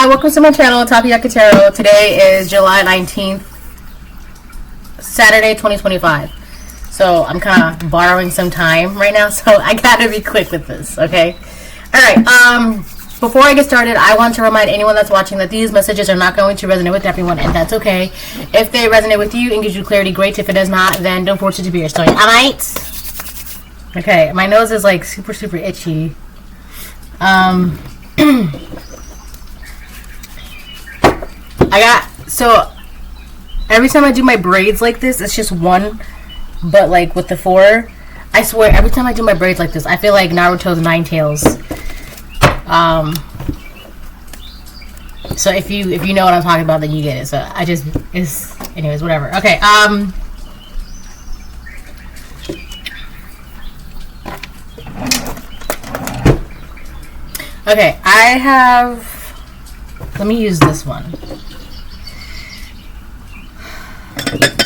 Hi, welcome to my channel, Tapioca Tarot. Today is July 19th, Saturday, 2025. So I'm kind of borrowing some time right now, so I gotta be quick with this, okay? Alright, before I get started, I want to remind anyone that's watching that these messages are not going to resonate with everyone, and that's okay. If they resonate with you and gives you clarity, great. If it does not, then don't force it to be your story. Alright? Okay, my nose is like super itchy. So every time I do my braids like this, it's just one, but like with the four, I swear every time I do my braids like this, I feel like Naruto's 9 tails. So if you know what I'm talking about, then you get it. So anyways, whatever. Okay, okay, let me use this one.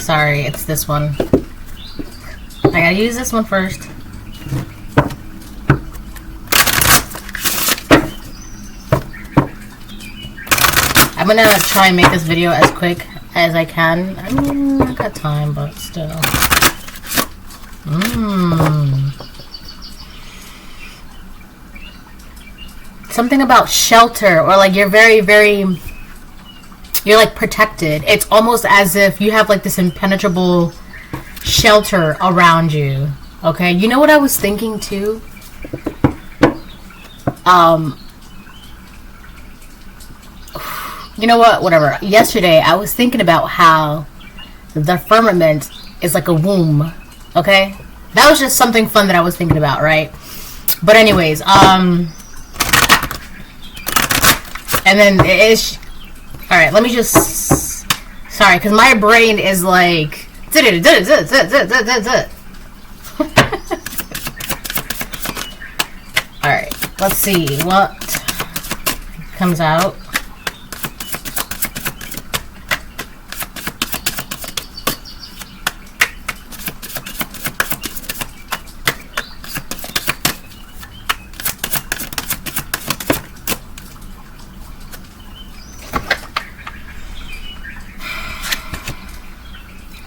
Sorry, it's this one. I gotta use this one first. I'm gonna try and make this video as quick as I can. I mean, I got time, but still. Something about shelter, or like you're you're like protected. It's almost as if you have like this impenetrable shelter around you. Okay, you know what I was thinking too? You know what? Whatever. Yesterday I was thinking about how the firmament is like a womb. Okay, that was just something fun that I was thinking about, right? But anyways, and then it is. All right, let me just. Sorry, because my brain is like. All right, let's see what comes out.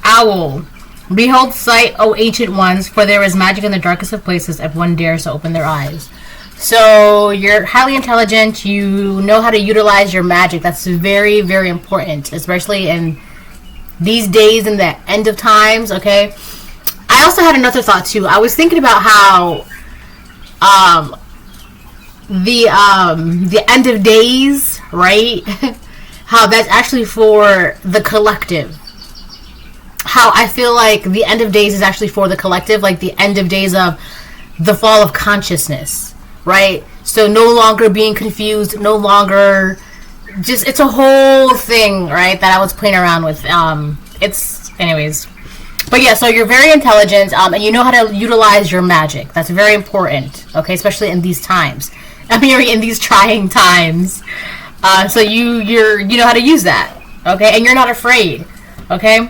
Owl. Behold sight, O ancient ones, for there is magic in the darkest of places if one dares to open their eyes. So you're highly intelligent, you know how to utilize your magic. That's very important, especially in these days in the end of times, okay? I also had another thought too. I was thinking about how the end of days, right? How that's actually for the collective. How I feel like the end of days is actually for the collective, like the end of days of the fall of consciousness, right? So no longer being confused, no longer it's a whole thing, right, that I was playing around with. Anyways. But yeah, so you're very intelligent, and you know how to utilize your magic. That's very important, okay, especially in these times. I mean, in these trying times. So you know how to use that, okay, and you're not afraid, okay?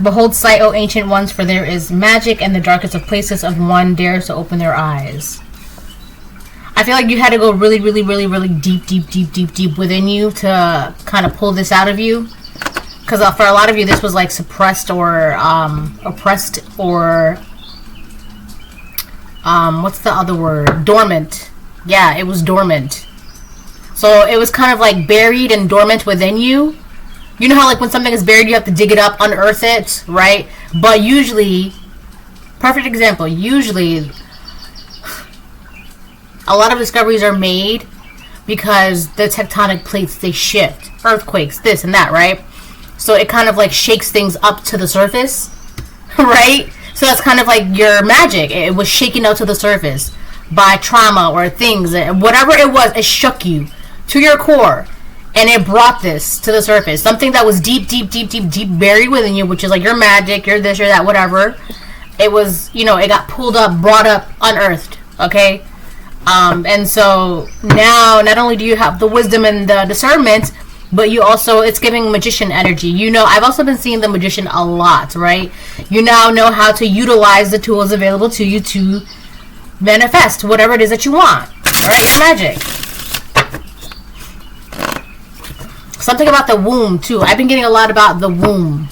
Behold sight, O ancient ones, for there is magic in the darkest of places if one dares to open their eyes. I feel like you had to go really deep within you to kind of pull this out of you. Because for a lot of you, this was like suppressed or oppressed or what's the other word? Dormant. Yeah, it was dormant. So it was kind of like buried and dormant within you. You know how like when something is buried, you have to dig it up, unearth it, right? But usually, perfect example, usually a lot of discoveries are made because the tectonic plates, they shift. Earthquakes, this and that, right? So it kind of like shakes things up to the surface, right? So that's kind of like your magic. It was shaken out to the surface by trauma or things. Whatever it was, it shook you to your core. And it brought this to the surface. Something that was deep buried within you, which is like your magic, your this, your that, whatever. It was, it got pulled up, brought up, unearthed, okay? And so now, not only do you have the wisdom and the discernment, but you also, it's giving magician energy. I've also been seeing the magician a lot, right? You now know how to utilize the tools available to you to manifest whatever it is that you want, right? Your magic. Something about the womb, too. I've been getting a lot about the womb.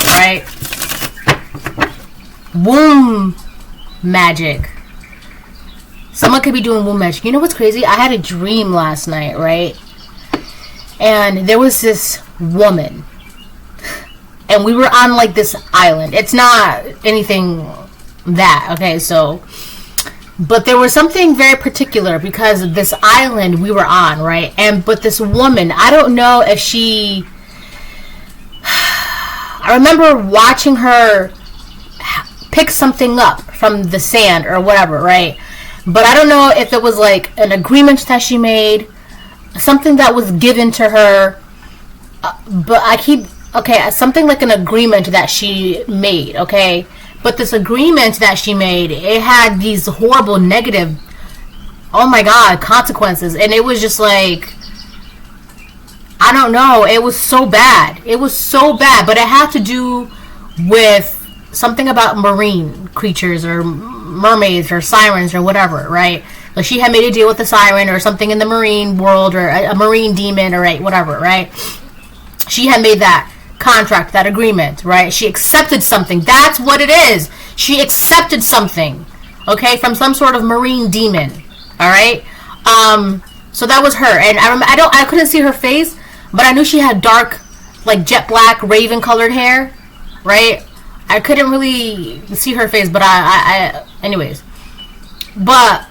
Right? Womb magic. Someone could be doing womb magic. You know what's crazy? I had a dream last night, right? And there was this woman. And we were on, like, this island. It's not anything that, okay? So, but there was something very particular because of this island we were on, right? But this woman, I don't know if she... I remember watching her pick something up from the sand or whatever, right? But I don't know if it was like an agreement that she made, something that was given to her. Something like an agreement that she made, okay? But this agreement that she made, it had these horrible negative, oh my God, consequences. And it was just like, I don't know, it was so bad. It was so bad, but it had to do with something about marine creatures or mermaids or sirens or whatever, right? Like she had made a deal with a siren or something in the marine world or a marine demon or whatever, right? She had made that contract, that agreement, right? She accepted something. That's what it is. She accepted something, okay, from some sort of marine demon, all right? So that was her, and I couldn't see her face, but I knew she had dark, like jet black, raven colored hair, right? I couldn't really see her face, but anyways. But,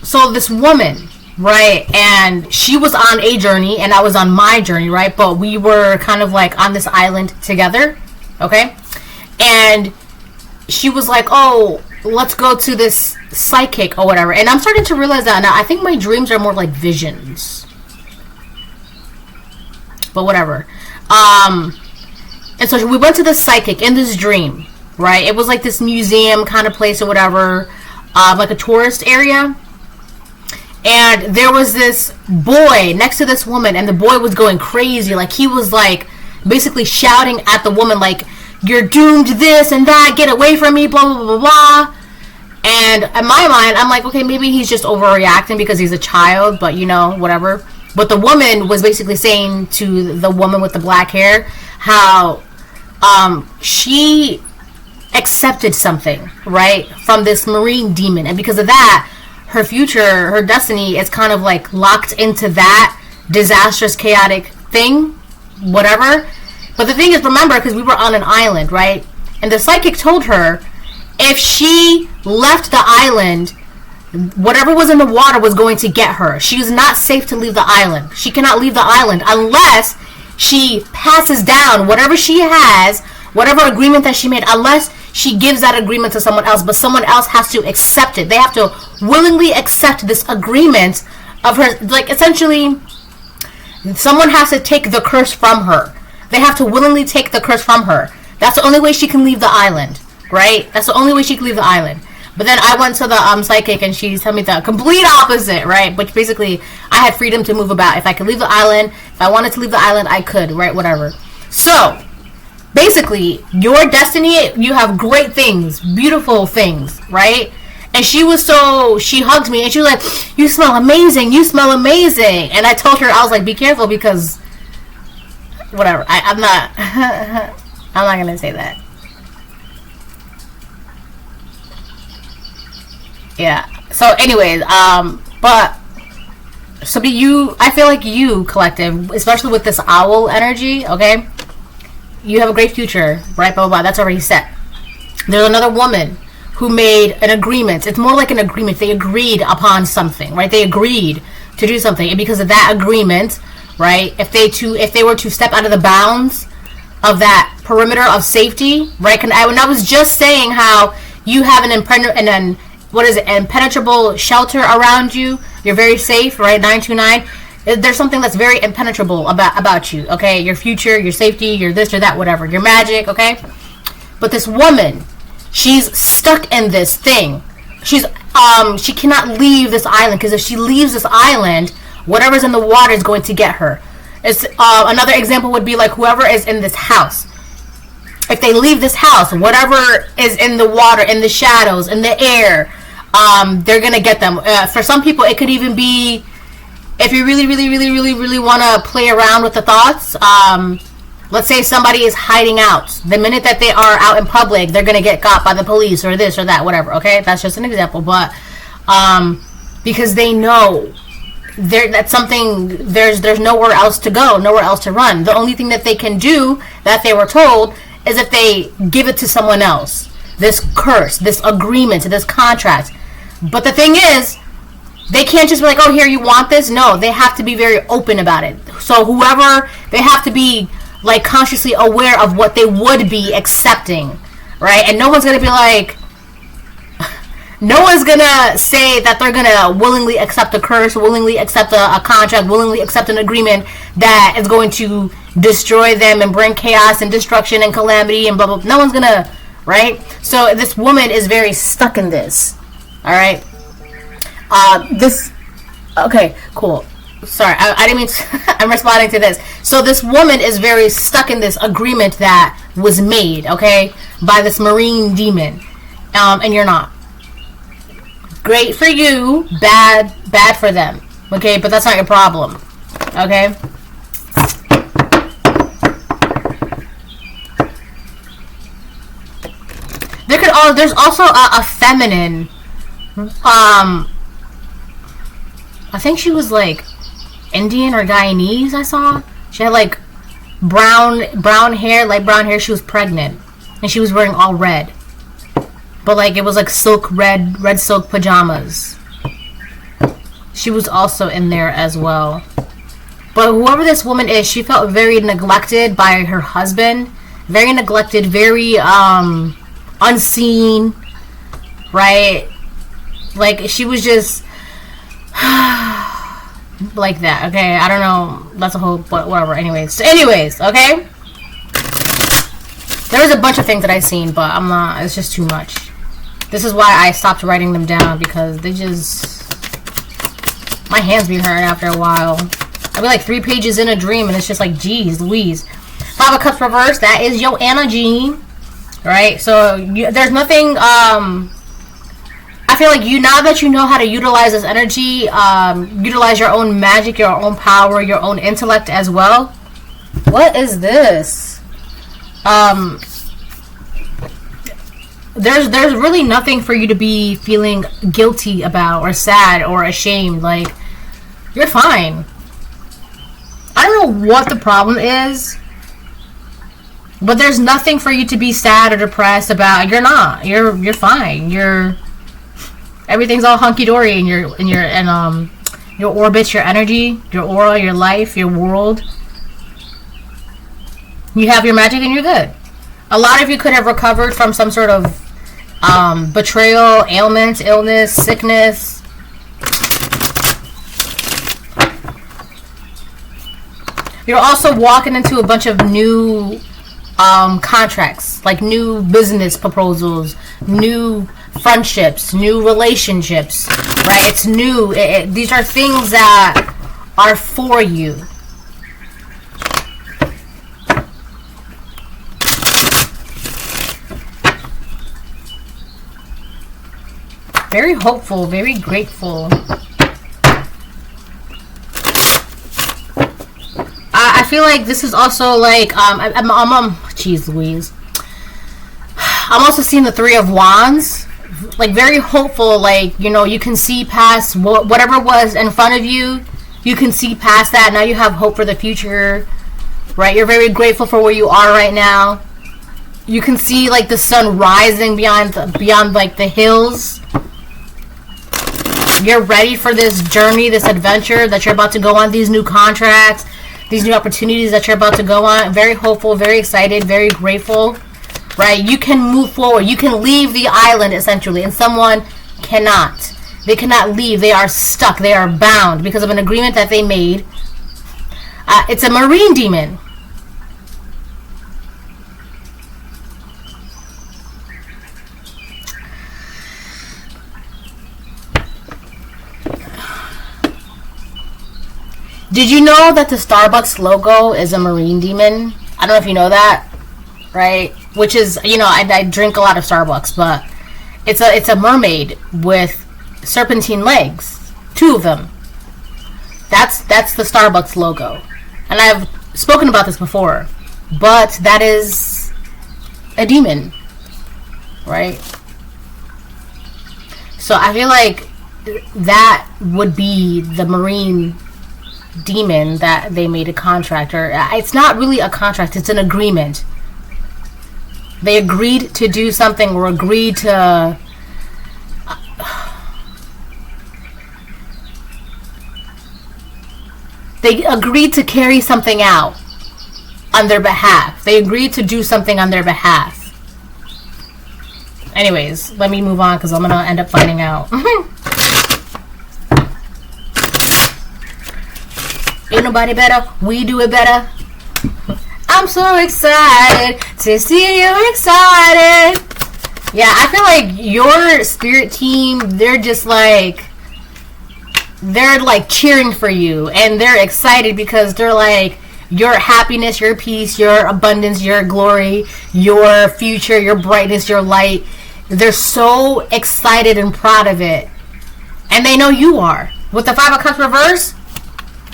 so this woman, right, and she was on a journey, and I was on my journey, right, but we were kind of like on this island together, okay, and she was like, oh, let's go to this psychic or whatever, and I'm starting to realize that now. I think my dreams are more like visions, but whatever. And so we went to the psychic in this dream, right? It was like this museum kind of place or whatever, like a tourist area. And there was this boy next to this woman, and the boy was going crazy. Like, he was, like, basically shouting at the woman, like, you're doomed to this and that, get away from me, blah, blah, blah, blah. And in my mind, I'm like, okay, maybe he's just overreacting because he's a child, but, you know, whatever. But the woman was basically saying to the woman with the black hair how she accepted something, right, from this marine demon. And because of that, her future, her destiny is kind of like locked into that disastrous, chaotic thing, whatever. But the thing is, remember, because we were on an island, right? And the psychic told her if she left the island, whatever was in the water was going to get her. She is not safe to leave the island. She cannot leave the island unless she passes down whatever she has, whatever agreement that she made, unless she gives that agreement to someone else, but someone else has to accept it. They have to willingly accept this agreement of her. Like, essentially, someone has to take the curse from her. They have to willingly take the curse from her. That's the only way she can leave the island, right? That's the only way she can leave the island. But then I went to the psychic, and she told me the complete opposite, right? But basically, I had freedom to move about. If I could leave the island, if I wanted to leave the island, I could, right? Whatever. So, basically, your destiny, you have great things, beautiful things, right? And she hugged me, and she was like, you smell amazing, you smell amazing. And I told her, I was like, be careful, because, whatever, I'm not, I'm not going to say that. Yeah. So, anyways, but, so I feel like you, collective, especially with this owl energy, okay? You have a great future, right? Blah, blah, blah. That's already set. There's another woman who made an agreement. It's more like an agreement. They agreed upon something, right? They agreed to do something. And because of that agreement, right, if they were to step out of the bounds of that perimeter of safety, right? When I was just saying how you have an impenetrable shelter around you, you're very safe, right? 929. There's something that's very impenetrable about you, okay? Your future, your safety, your this or that, whatever. Your magic, okay? But this woman, she's stuck in this thing. She cannot leave this island, because if she leaves this island, whatever's in the water is going to get her. It's another example would be like whoever is in this house. If they leave this house, whatever is in the water, in the shadows, in the air, they're gonna get them. For some people, it could even be if you really want to play around with the thoughts, let's say somebody is hiding out. The minute that they are out in public, they're going to get caught by the police or this or that, whatever, okay? That's just an example. But because they know that's something, there's nowhere else to go, nowhere else to run. The only thing that they can do, that they were told, is if they give it to someone else. This curse, this agreement, this contract. But the thing is, they can't just be like, oh, here, you want this? No, they have to be very open about it. So whoever, they have to be like consciously aware of what they would be accepting, right? And no one's going to be like, no one's going to say that they're going to willingly accept a curse, willingly accept a contract, willingly accept an agreement that is going to destroy them and bring chaos and destruction and calamity and blah, blah, blah. No one's going to, right? So this woman is very stuck in this, all right? Okay, cool. Sorry, I didn't mean to, I'm responding to this. So this woman is very stuck in this agreement that was made, okay, by this marine demon, and you're not. Great for you, bad for them, okay, but that's not your problem, okay? There's also a feminine, I think she was like Indian or Guyanese. I saw she had like brown hair, light brown hair. She was pregnant and she was wearing all red, but like it was like silk red silk pajamas. She was also in there as well. But whoever this woman is, she felt very neglected by her husband, very neglected, very unseen, right? Like she was just like that, okay? I don't know. That's a whole, but whatever. Anyways, okay? There was a bunch of things that I seen, but I'm not, it's just too much. This is why I stopped writing them down, because they just, my hands be hurting after a while. I'll be like 3 pages in a dream, and it's just like, geez Louise. 5 of Cups reversed, that is your energy, right? So there's nothing, I feel like now that you know how to utilize this energy, utilize your own magic, your own power, your own intellect as well. What is this? There's really nothing for you to be feeling guilty about or sad or ashamed. Like, you're fine. I don't know what the problem is, but there's nothing for you to be sad or depressed about. You're not. You're fine. Everything's all hunky dory in your orbits, your energy, your aura, your life, your world. You have your magic and you're good. A lot of you could have recovered from some sort of betrayal, ailment, illness, sickness. You're also walking into a bunch of new contracts, like new business proposals, new friendships, new relationships, right? It's new. These are things that are for you. Very hopeful, very grateful. I feel like this is also like geez Louise. I'm also seeing the 3 of Wands. Like very hopeful, like, you know, you can see past whatever was in front of you. You can see past that. Now you have hope for the future, right? You're very grateful for where you are right now. You can see like the sun rising beyond like the hills. You're ready for this journey, this adventure that you're about to go on, these new contracts, these new opportunities that you're about to go on. Very hopeful, very excited, very grateful. Right? You can move forward. You can leave the island, essentially, and someone cannot. They cannot leave. They are stuck. They are bound because of an agreement that they made. It's a marine demon. Did you know that the Starbucks logo is a marine demon? I don't know if you know that, right? Which is, you know, I drink a lot of Starbucks, but it's a mermaid with serpentine legs, 2 of them. That's the Starbucks logo. And I've spoken about this before. But that is a demon. Right? So I feel like that would be the marine demon that they made a contract. Or it's not really a contract, it's an agreement. They agreed to do something, or agreed to they agreed to carry something out on their behalf. They agreed to do something on their behalf. Anyways, let me move on because I'm gonna end up finding out. Ain't nobody better. We do it better. I'm so excited to see you excited. Yeah, I feel like your spirit team, they're like cheering for you, and they're excited because they're like, your happiness, your peace, your abundance, your glory, your future, your brightness, your light. They're so excited and proud of it. And they know you are. With the Five of Cups reverse,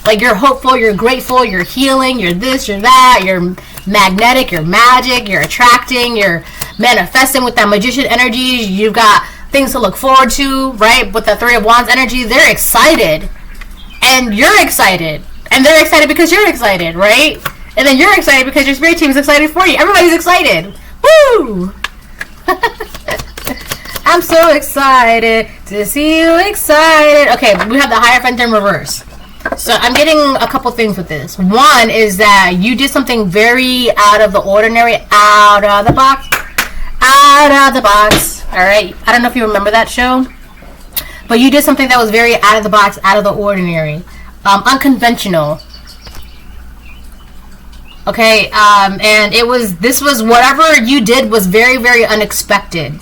like, you're hopeful, you're grateful, you're healing, you're this, you're that, you're magnetic, you're magic, you're attracting, you're manifesting with that magician energy. You've got things to look forward to, right? With the Three of Wands energy, they're excited. And you're excited. And they're excited because you're excited, right? And then you're excited because your spirit team is excited for you. Everybody's excited. Woo! I'm so excited to see you excited. Okay, we have the Hierophant in reverse. So I'm getting a couple things with this. One is that you did something very out of the ordinary, out of the box. All right. I don't know if you remember that show, but you did something that was very out of the box, out of the ordinary, unconventional. Okay, and this was whatever you did was very, very unexpected.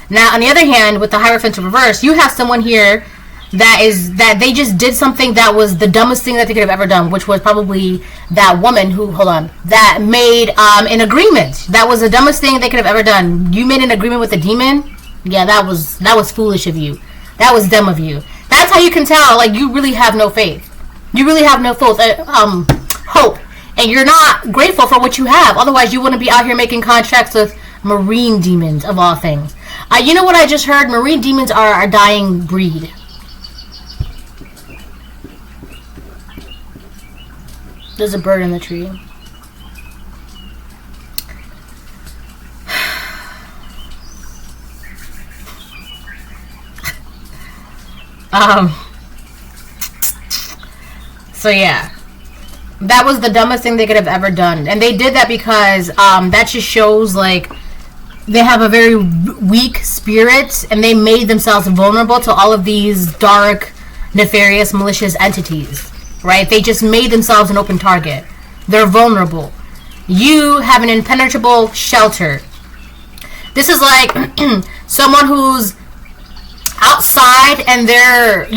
Now, on the other hand, with the Hierophant in reverse, you have someone here that they just did something that was the dumbest thing that they could have ever done, which was probably that woman that made an agreement. That was the dumbest thing they could have ever done. You made an agreement with a demon? Yeah, that was foolish of you. That was dumb of you. That's how you can tell, like, you really have no faith. You really have no hope. And you're not grateful for what you have. Otherwise, you wouldn't be out here making contracts with marine demons, of all things. You know what I just heard? Marine demons are a dying breed. There's a bird in the tree. So yeah. That was the dumbest thing they could have ever done. And they did that because that just shows, like, they have a very weak spirit, and they made themselves vulnerable to all of these dark, nefarious, malicious entities. Right? They just made themselves an open target. They're vulnerable. You have an impenetrable shelter. This is like someone who's outside and they're,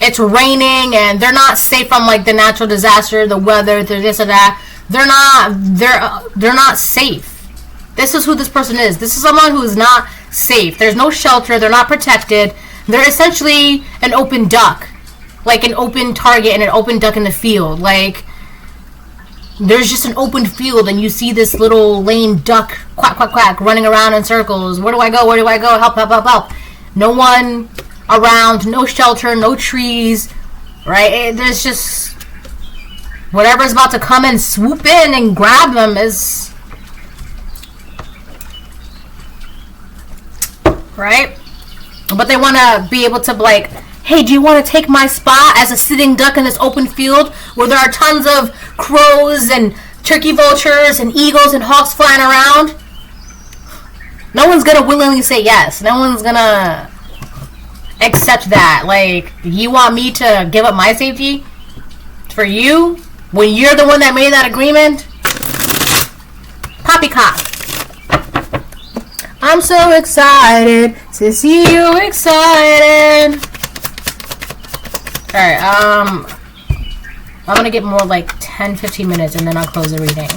it's raining and they're not safe from, like, the natural disaster, the weather, the this or that. They're not safe. This is who this person is. This is someone who is not safe. There's no shelter. They're not protected. They're essentially an open duck. Like an open target and an open duck in the field. Like, there's just an open field and you see this little lame duck, quack, quack, quack, running around in circles. Where do I go? Where do I go? Help, help, help, help. No one around, no shelter, no trees, right? There's just whatever's about to come and swoop in and grab them is, right? But they want to be able to, like, hey, do you want to take my spot as a sitting duck in this open field where there are tons of crows and turkey vultures and eagles and hawks flying around? No one's going to willingly say yes. No one's going to accept that. Like, you want me to give up my safety for you when you're the one that made that agreement? Poppycock. I'm so excited to see you excited. Alright, I'm gonna get more like 10-15 minutes and then I'll close the reading.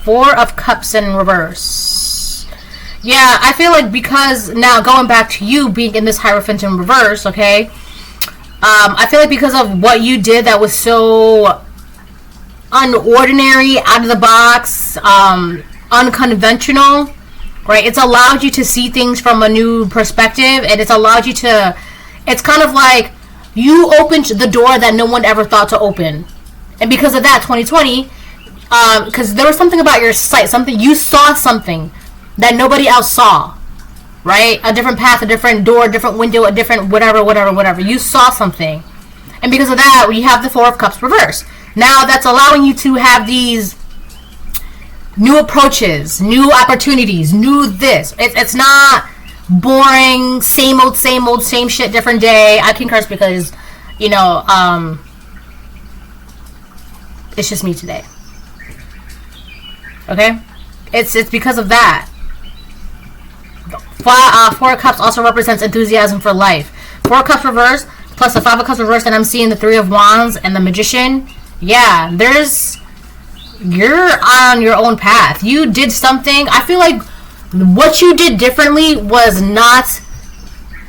Four of Cups in reverse. Yeah, I feel like because now going back to you being in this Hierophant in reverse, okay? I feel like because of what you did that was so unordinary, out of the box, unconventional, right? It's allowed you to see things from a new perspective, and it's allowed you to, it's kind of like you opened the door that no one ever thought to open. And because of that, 2020, because there was something about your sight, something, you saw something that nobody else saw, right? A different path, a different door, a different window, a different whatever. You saw something. And because of that, we have the Four of Cups reversed. Now that's allowing you to have these new approaches, new opportunities, new this. It's not boring, same old, same shit, different day. I can curse because, you know, it's just me today. Okay? It's because of that. Four of Cups also represents enthusiasm for life. Four of Cups reversed, plus the Five of Cups reversed, and I'm seeing the Three of Wands and the Magician. Yeah, you're on your own path. You did something. I feel like what you did differently was not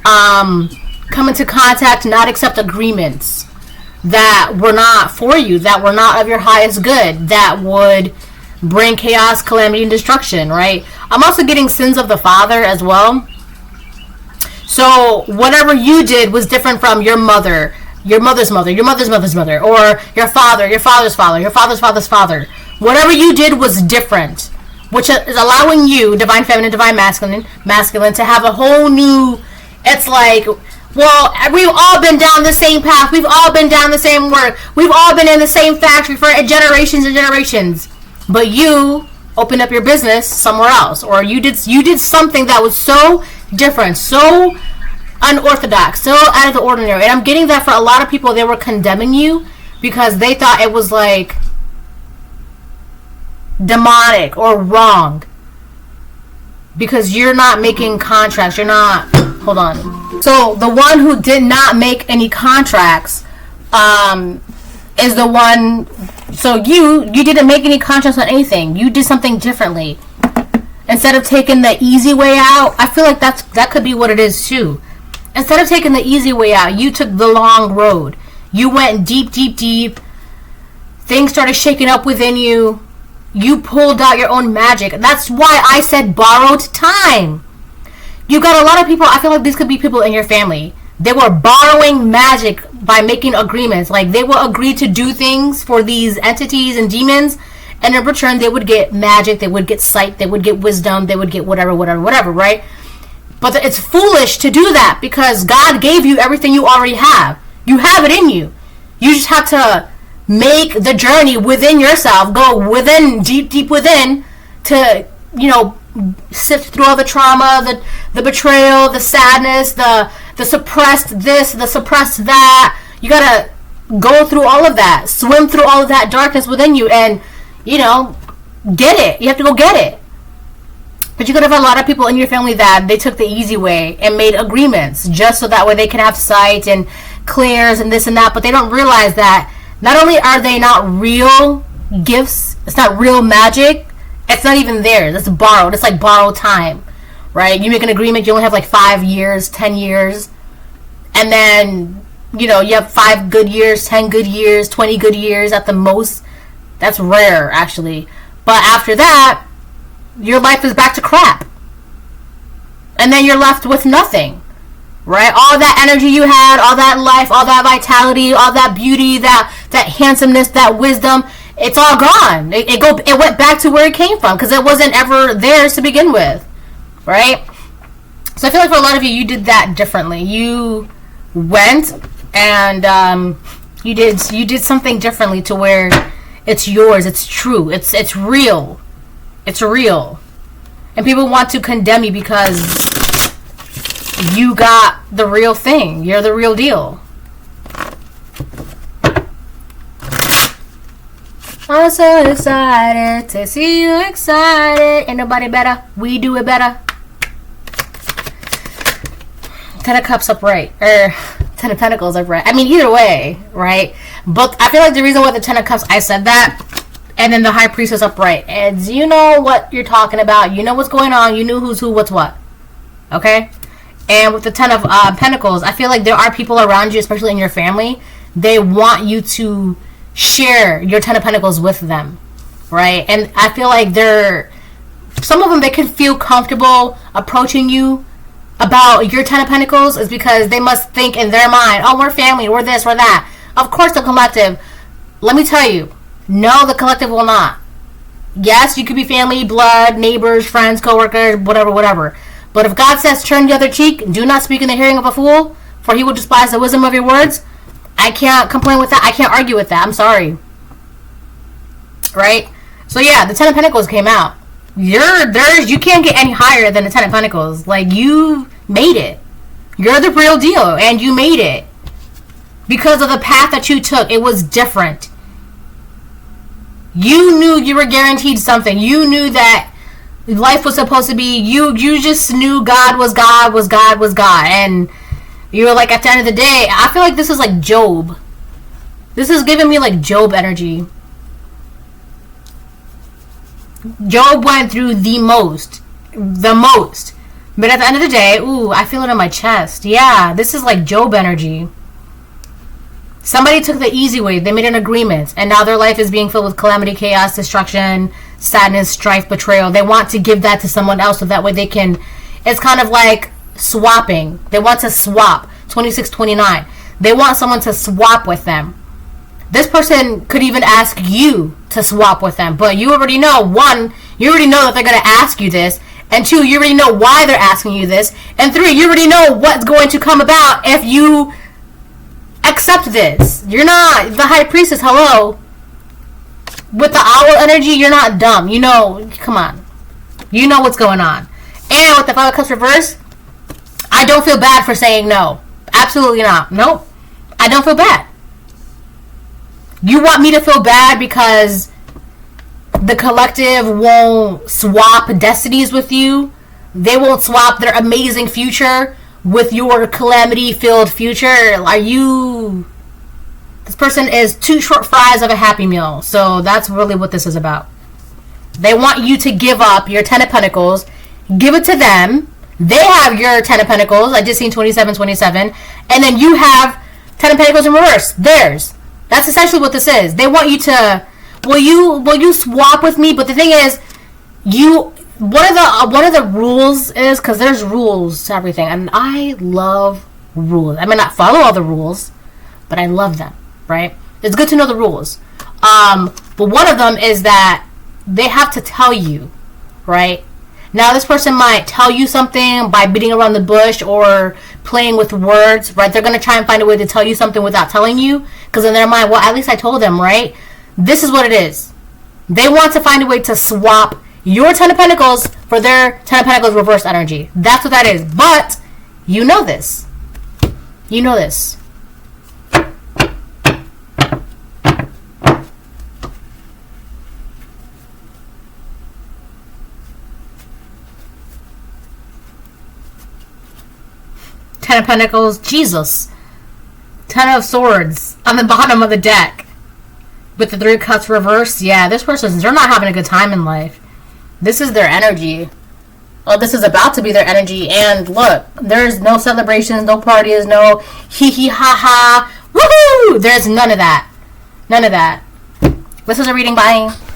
come into contact, not accept agreements that were not for you, that were not of your highest good, that would bring chaos, calamity, and destruction, right? I'm also getting sins of the father as well. So whatever you did was different from your mother, your mother's mother, your mother's mother's mother, or your father, your father's father, your father's father's father. Whatever you did was different, which is allowing you, divine feminine, divine masculine, to have a whole new, it's like, well, we've all been down the same path, we've all been down the same work, we've all been in the same factory for generations and generations. But you opened up your business somewhere else, or you did something that was so different, so unorthodox, so out of the ordinary. And I'm getting that for a lot of people, they were condemning you because they thought it was like demonic or wrong because you're not making contracts. You're not, hold on. So the one who did not make any contracts is the one. So you didn't make any contracts on anything. You did something differently. Instead of taking the easy way out, I feel like that could be what it is too. Instead of taking the easy way out, you took the long road. You went deep. Things started shaking up within you. You pulled out your own magic. That's why I said borrowed time. You got a lot of people, I feel like these could be people in your family. They were borrowing magic by making agreements. Like, they will agree to do things for these entities and demons, and in return, they would get magic, they would get sight, they would get wisdom, they would get whatever, right? But it's foolish to do that because God gave you everything you already have. You have it in you. You just have to make the journey within yourself, go within, deep within, to, you know, sift through all the trauma, the betrayal, the sadness, the suppressed this, the suppressed that. You gotta go through all of that, swim through all of that darkness within you, and, you know, get it. You have to go get it. But you could have a lot of people in your family that they took the easy way and made agreements just so that way they can have sight and clears and this and that. But they don't realize that not only are they not real gifts, it's not real magic, it's not even theirs. It's borrowed. It's like borrowed time, right? You make an agreement, you only have like 5 years, 10 years. And then, you know, you have 5 good years, 10 good years, 20 good years at the most. That's rare, actually. But after that, your life is back to crap. And then you're left with nothing, right? All that energy you had, all that life, all that vitality, all that beauty, that handsomeness, that wisdom, it's all gone. It went back to where it came from because it wasn't ever theirs to begin with, right? So I feel like for a lot of you, you did that differently. You went and you did something differently to where it's yours, it's true, it's real. It's real. And people want to condemn you because you got the real thing. You're the real deal. I'm so excited to see you excited. Ain't nobody better. We do it better. 10 of Cups upright. Or 10 of Pentacles upright. I mean, either way, right? But I feel like the reason why the 10 of Cups, I said that, And then the high priestess upright. And you know what you're talking about. You know what's going on. You know who's who, what's what. Okay? And with the Ten of Pentacles, I feel like there are people around you, especially in your family, they want you to share your Ten of Pentacles with them. Right? And I feel like some of them, they can feel comfortable approaching you about your Ten of Pentacles is because they must think in their mind, oh, we're family, we're this, we're that. Of course, the collective, let me tell you, no, the collective will not. Yes, you could be family, blood, neighbors, friends, co-workers, whatever. But if God says, turn the other cheek, do not speak in the hearing of a fool, for he will despise the wisdom of your words, I can't complain with that. I can't argue with that. I'm sorry. Right? So yeah, the Ten of Pentacles came out. You can't get any higher than the Ten of Pentacles. Like, you made it. You're the real deal, and you made it. Because of the path that you took, it was different. You knew you were guaranteed something. You knew that life was supposed to be, you just knew God was God, was God, was God. And you were like, at the end of the day, I feel like this is like Job. This is giving me like Job energy. Job went through the most. But at the end of the day, ooh, I feel it in my chest. Yeah, this is like Job energy. Somebody took the easy way. They made an agreement. And now their life is being filled with calamity, chaos, destruction, sadness, strife, betrayal. They want to give that to someone else so that way they can... It's kind of like swapping. They want to swap. 2629. They want someone to swap with them. This person could even ask you to swap with them. But you already know, one, you already know that they're going to ask you this. And two, you already know why they're asking you this. And three, you already know what's going to come about if you... accept this. You're not the high priestess. Hello. With the owl energy, you're not dumb. You know, come on. You know what's going on. And with the Five of Cups reverse, I don't feel bad for saying no. Absolutely not. Nope. I don't feel bad. You want me to feel bad because the collective won't swap destinies with you? They won't swap their amazing future with your calamity-filled future? Are you... This person is 2 short fries of a Happy Meal. So that's really what this is about. They want you to give up your Ten of Pentacles. Give it to them. They have your Ten of Pentacles. I just seen 2727. And then you have Ten of Pentacles in reverse. Theirs. That's essentially what this is. They want you to... Will you swap with me? But the thing is, one of the rules is, because there's rules to everything, and I love rules. I may not follow all the rules, but I love them, right? It's good to know the rules. But one of them is that they have to tell you, right? Now, this person might tell you something by beating around the bush or playing with words, right? They're going to try and find a way to tell you something without telling you, because in their mind, well, at least I told them, right? This is what it is. They want to find a way to swap your Ten of Pentacles for their Ten of Pentacles reverse energy. That's what that is. But you know this. You know this. Ten of Pentacles, Jesus. Ten of Swords on the bottom of the deck. With the Three of Cups reverse. Yeah, this person, they're not having a good time in life. This is their energy. Oh, this is about to be their energy. And look, there's no celebrations, no parties, no hee hee ha ha. Woohoo! There's none of that. None of that. This is a reading. Bye.